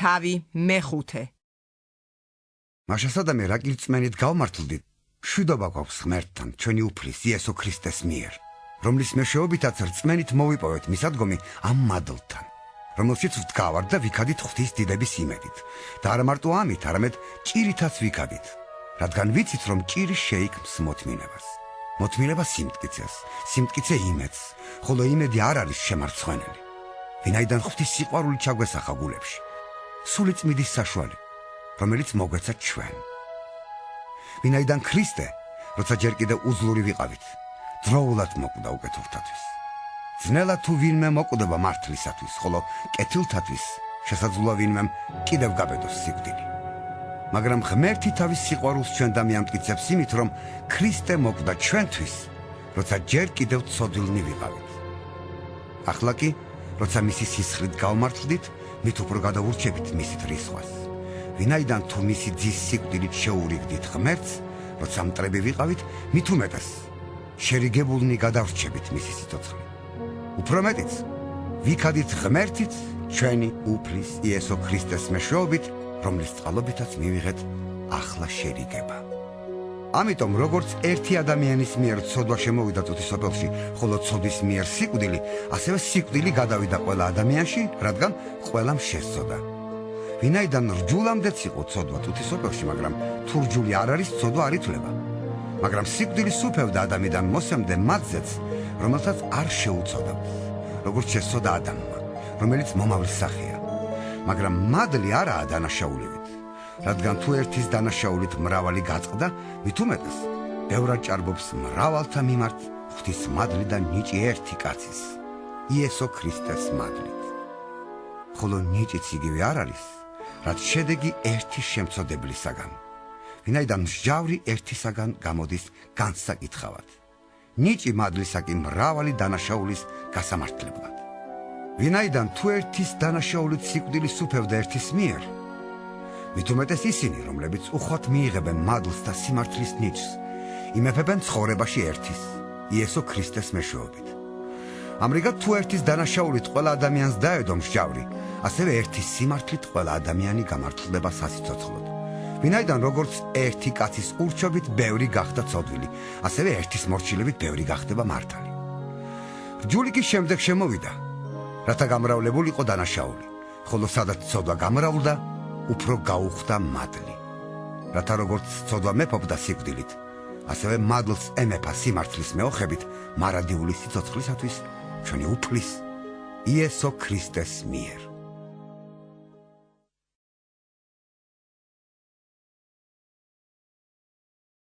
თავი მეხუთე. მაშასადამე რა გირწმენით გავმართლდით, მშვიდობა გვაქვს ღმერთთან, ჩვენი უფლის იესო ქრისტეს მიერ, რომლის მეშვეობითაც რწმენით მოვიპოვეთ მისადგომი ამ მადლთან, რომელშიც ვდგავართ და ვიქადით ღვთის დიდების იმედით, და არა მარტო ამით, არამედ ჭირითაც ვიქადით, რადგან ვიცით, რომ ჭირი შეიქმს მოთმინებას. მოთმინება სიმტკიცეს, სიმტკიცე იმედს, ხოლო იმედი არ არის შემარცხვენელი. ვინაიდან ღვთის სიყვარული ჩაგვესახა გულებში, სული წმიდის საშუალებით, რომელიც მოგვეცა ჩვენ. ვინაიდან ქრისტე, როცა ჯერ კიდევ უძლური ვიყავით, დროულად მოკვდა უკეთურთათვის. ძნელა თუ ვინმე მოკვდება მართლისათვის, ხოლო კეთილთათვის შესაძლოა ვინმემ კიდევ გაბედოს სიკვდილი. მაგრამ ღმერთი თავის სიყვარულს ჩვენ დამიამტკიცებს იმით, რომ ქრისტე მოკვდა ჩვენთვის, როცა ჯერ კიდევ ცოდვილნი ვიყავით. ახლა კი, როცა მისი სისხლით გავმართლდით, მით უფრო გადავურჩებით მისით რისხვას. ვინაიდან თუ მისი ძის სიკვდილით შეურიგდით ღმერთს, როცა მტრები ვიყავით, მით უმეტეს შერიგებულნი გადავრჩებით მისი სიცოცხლით. უფრო მეტიც, ვიქადით ღმერთით ჩვენი უფლის იესო ქრისტეს მეშვეობით, რომლის წყალობითაც მივიღეთ ახლა შერიგება. ამიტომ როგორც ერთი ადამიანის მიერ ცოდვა შემოვიდა წუთისოფელში, ხოლო ცოდვის მიერ სიკვდილი, ასევე სიკვდილი გადავიდა ყველა ადამიანში, რადგან ყველამ შესწოდა. ვინაიდან რჯულამდეც იყო ცოდვა წუთისოფელში, მაგრამ თუ რჯული არ არის, ცოდვა არ ითვლება. მაგრამ სიკვდილი სუფევდა ადამიანიდან მოსემდე მათზეც, რომელთაც არ შეუცოდავს, როგორც შესწოდა ადამიანმა, რომელიც მომავლის სახეა. მაგრამ მადლი არაა დანაშაულივით, რადგან თუ ერთის დანაშაულით მრავალი გაწყდა, მით უმეტეს ბევრად ჭარბობს მრავალთა მიმართ ღვთის მადლი და ნიჭი ერთი კაცის, იესო ქრისტეს მადლით. ხოლო ნიჭიც იგივე არ არის, რაც შედეგი ერთი შემწოდებლისაგან, ვინაიდან მსჯავრი ერთისაგან გამოდის განსაკითხავად. ნიჭი მადლისა კი მრავალი დანაშაულის გასამართლებლად. ვინაიდან თუ ერთის დანაშაულით სიკვდილი სუფევდა ერთის მიერ, მით უმეტეს ისინი, რომლებიც უხვად მიიღებენ მადლს და სიმართლის ნიჭს, იმეფებენ ცხოვრებაში ერთის, იესო ქრისტეს მეშვეობით. ამრიგად თუ ერთის დანაშაულით ყველა ადამიანს დაედო მსჯავრი, ასევე ერთის სიმართლით ყველა ადამიანი გამართლდება სასიცოცხლოდ. ვინაიდან როგორც ერთი კაცის ურჩობით ბევრი გახდა ცოდვილი, ასევე ერთის მორჩილებით ბევრი გახდება მართალი. რჯული კი შემდეგ შემოვიდა, რათა გამრავლებულიყო დანაშაული, ხოლო სადაც ცოდვა გამრავლდა, უფრო გაუხვდა მადლი. რათა როგორც ცოდვა მეფობდა სიკვდილით, ასევე მადლს ემეფა სიმართლის მეოხებით მარადიული სიცოცხლისათვის ჩვენი უფლის იესო ქრისტეს მიერ.